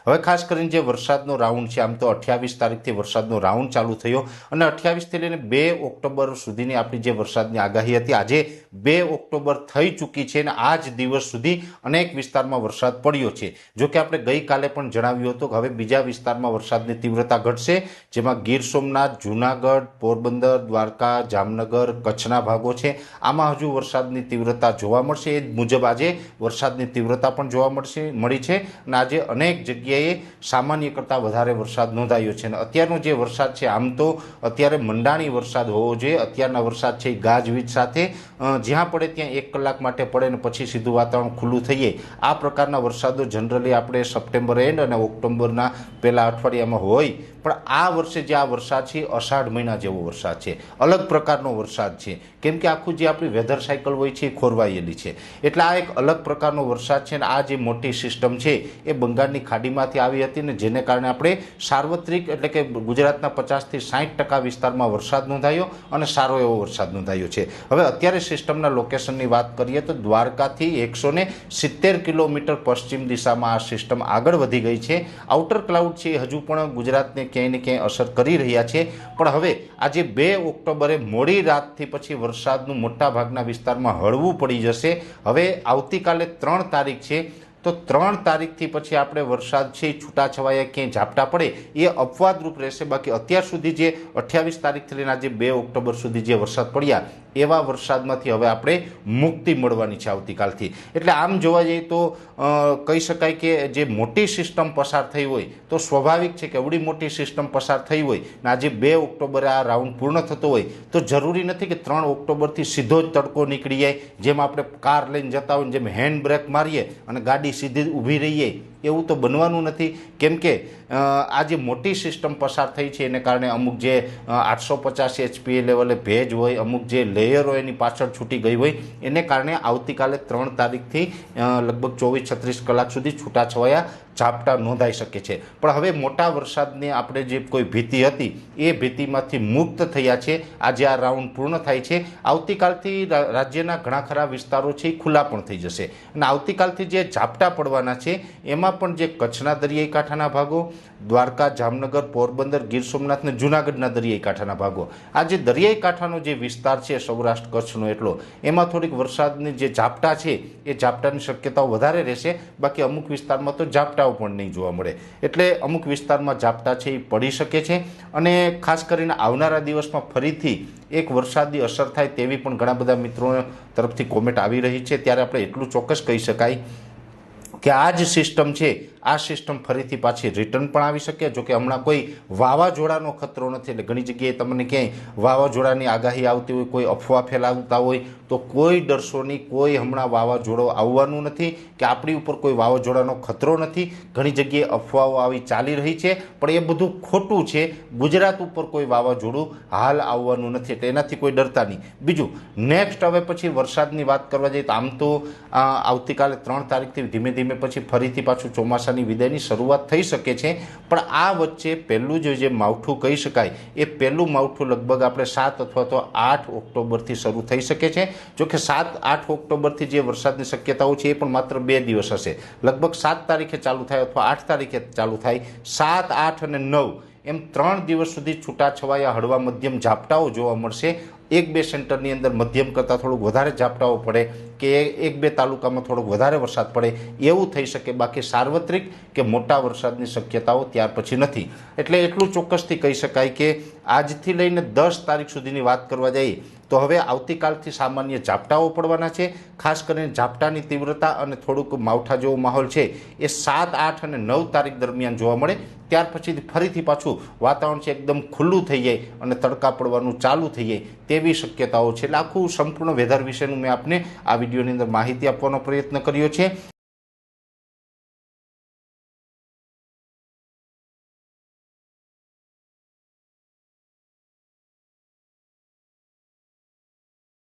હવે ખાસ કરીને જે વરસાદનો રાઉન્ડ છે, આમ તો 28 તારીખથી વરસાદનો રાઉન્ડ ચાલુ થયો અને 28થી લઈને 2 ઓક્ટોબર સુધીની આપણી જે વરસાદની આગાહી હતી, આજે 2 ઓક્ટોબર થઈ ચૂકી છે અને આ જ દિવસ સુધી અનેક વિસ્તારમાં વરસાદ પડ્યો છે। જો કે આપણે ગઈકાલે પણ જણાવ્યું હતું કે હવે બીજા વિસ્તારમાં વરસાદની તીવ્રતા ઘટશે, જેમાં ગીર સોમનાથ, જૂનાગઢ, પોરબંદર, દ્વારકા, જામનગર, કચ્છના ભાગો છે, આમાં હજુ વરસાદની તીવ્રતા જોવા મળશે। એ મુજબ આજે વરસાદની તીવ્રતા પણ જોવા મળી છે અને આજે અનેક જગ્યાએ સામાન્ય કરતાં વધારે વરસાદ નોંધાયો છે અને અત્યારનો જે વરસાદ છે, આમ તો અત્યારે મંડાણી વરસાદ હોવો જોઈએ। અત્યારના વરસાદ છે એ ગાજવીજ સાથે જ્યાં પડે ત્યાં 1 કલાક માટે પડે ને પછી સીધું વાતાવરણ ખુલ્લું થઈ જાય, આ પ્રકારના વરસાદો જનરલી આપણે સપ્ટેમ્બર એન્ડ અને ઓક્ટોબરના પહેલા અઠવાડિયામાં હોય, પણ આ વર્ષે જે આ વરસાદ છે અષાઢ મહિના જેવો વરસાદ છે, અલગ પ્રકારનો વરસાદ છે, કેમ કે આખું જે આપણી વેધર સાયકલ હોય છે એ ખોરવાયેલી છે। એટલે આ એક અલગ પ્રકારનો વરસાદ છે અને આ જે મોટી સિસ્ટમ છે એ બંગાળની ખાડીમાંથી આવી હતી ને જેને કારણે આપણે સાર્વત્રિક એટલે કે ગુજરાતના 50થી 60% વિસ્તારમાં વરસાદ નોંધાયો અને સારો એવો વરસાદ નોંધાયો છે। હવે અત્યારે સિસ્ટમના લોકેશનની વાત કરીએ તો દ્વારકાથી 170 કિલોમીટર પશ્ચિમ દિશામાં આ સિસ્ટમ આગળ વધી ગઈ છે। આઉટર ક્લાઉડ છે એ હજુ પણ ગુજરાતને ક્યાંય ને ક્યાંય અસર કરી રહ્યા છે, પણ હવે આજે 2 ઓક્ટોબરે મોડી રાતથી પછી વરસાદનું મોટા ભાગના વિસ્તારમાં હળવું પડી જશે। હવે આવતીકાલે 3 તારીખ છે, તો 3 તારીખથી પછી આપણે વરસાદ છે છૂટાછવાયા ક્યાંય ઝાપટા પડે એ અપવાદરૂપ રહેશે। બાકી અત્યાર સુધી જે 28 તારીખથી લઈને આજે 2 ઓક્ટોબર સુધી જે વરસાદ પડ્યા એવા વરસાદમાંથી હવે આપણે મુક્તિ મળવાની છે આવતીકાલથી। એટલે આમ જોવા જઈએ તો કહી શકાય કે જે મોટી સિસ્ટમ પસાર થઈ હોય તો સ્વાભાવિક છે કે એવડી મોટી સિસ્ટમ પસાર થઈ હોય ને આજે 2 ઓક્ટોબરે આ રાઉન્ડ પૂર્ણ થતો હોય તો જરૂરી નથી કે 3 ઓક્ટોબરથી સીધો જ તડકો નીકળી જાય, જેમ આપણે કાર લઈને જતા હોય જેમ હેન્ડ બ્રેક મારીએ અને ગાડી સીધી ઊભી રહીએ, એવું તો બનવાનું નથી, કેમ કે આ જે મોટી સિસ્ટમ પસાર થઈ છે એને કારણે અમુક જે 850 HPA લેવલે ભેજ હોય, અમુક જે લેયરો એની પાછળ છૂટી ગઈ હોય, એને કારણે આવતીકાલે 3 તારીખથી લગભગ 24-36 કલાક સુધી છૂટાછવાયા ઝાપટા નોંધાઈ શકે છે। પણ હવે મોટા વરસાદની આપણે જે કોઈ ભીતિ હતી એ ભીતિમાંથી મુક્ત થયા છે। આજે આ રાઉન્ડ પૂર્ણ થાય છે, આવતીકાલથી રાજ્યના ઘણા ખરા વિસ્તારો છે એ ખુલ્લા પણ થઈ જશે અને આવતીકાલથી જે ઝાપટા પડવાના છે એમાં પણ જે કચ્છના દરિયાઈ કાંઠાના ભાગો, દ્વારકા, જામનગર, પોરબંદર, ગીર સોમનાથ ને જૂનાગઢના દરિયાઈ કાંઠાના ભાગો, આ જે દરિયાઈ કાંઠાનો જે વિસ્તાર છે સૌરાષ્ટ્ર કચ્છનો એટલો, એમાં થોડીક વરસાદની જે ઝાપટા છે એ ઝાપટાની શક્યતાઓ વધારે રહેશે। બાકી અમુક વિસ્તારમાં તો ઝાપટાઓ પણ નહીં જોવા મળે, એટલે અમુક વિસ્તારમાં ઝાપટા છે એ પડી શકે છે અને ખાસ કરીને આવનારા દિવસમાં ફરીથી એક વરસાદની અસર થાય તેવી પણ ઘણા બધા મિત્રો તરફથી કોમેન્ટ આવી રહી છે। ત્યારે આપણે એટલું ચોક્કસ કહી શકાય કે આ જ સિસ્ટમ છે, આ સિસ્ટમ ફરીથી પાછી રિટર્ન પણ આવી શકે। જો કે હમણાં કોઈ વાવાઝોડાનો ખતરો નથી, એટલે ઘણી જગ્યાએ તમને ક્યાંય વાવાઝોડાની આગાહી આવતી હોય, કોઈ અફવા ફેલાવતા હોય તો કોઈ ડરશો નહીં, કોઈ હમણાં વાવાઝોડો આવવાનું નથી કે આપણી ઉપર કોઈ વાવાઝોડાનો ખતરો નથી। ઘણી જગ્યાએ અફવાઓ આવી ચાલી રહી છે, પણ એ બધું ખોટું છે। ગુજરાત ઉપર કોઈ વાવાઝોડું હાલ આવવાનું નથી, એટલે એનાથી કોઈ ડરતા નહીં। બીજું નેક્સ્ટ હવે પછી વરસાદની વાત કરવા જઈએ તો આમ તો આવતીકાલે 3 તારીખથી ધીમે ધીમે પછી ફરીથી પાછું ચોમાસાની વિદાયની શરૂઆત થઈ શકે છે, પણ આ વચ્ચે પહેલું જે માવઠું કહી શકાય એ પહેલું માવઠું લગભગ આપણે 7 અથવા તો 8 ઓક્ટોબરથી શરૂ થઈ શકે છે। જો કે 7-8 ઓક્ટોબરથી જે વરસાદની શક્યતાઓ છે એ પણ માત્ર 2 દિવસ હશે, લગભગ 7 તારીખે ચાલુ થાય અથવા 8 તારીખે ચાલુ થાય, 7, 8 અને 9 એમ 3 દિવસ સુધી છૂટાછવાયા હળવા મધ્યમ ઝાપટાઓ જોવા મળશે। 1-2 સેન્ટરની અંદર મધ્યમ કરતાં થોડુંક વધારે ઝાપટાઓ પડે કે 1-2 તાલુકામાં થોડોક વધારે વરસાદ પડે એવું થઈ શકે, બાકી સાર્વત્રિક કે મોટા વરસાદની શક્યતાઓ ત્યાર પછી નથી। એટલે એટલું ચોક્કસથી કહી શકાય કે આજથી લઈને 10 તારીખ સુધીની વાત કરવા જઈએ તો હવે આવતીકાલથી સામાન્ય ઝાપટાઓ પડવાના છે। ખાસ કરીને ઝાપટાની તીવ્રતા અને થોડુંક માવઠા જેવો માહોલ છે એ 7, 8 અને 9 તારીખ દરમિયાન જોવા મળે, ત્યાર પછી ફરીથી પાછું વાતાવરણ છે એકદમ ખુલ્લું થઈ જાય અને તડકા પડવાનું ચાલુ થઈ જાય તેવી શક્યતાઓ છે। એટલે આખું સંપૂર્ણ વેધર વિશેનું મેં આપને આ વિડીયોની અંદર માહિતી આપવાનો પ્રયત્ન કર્યો છે।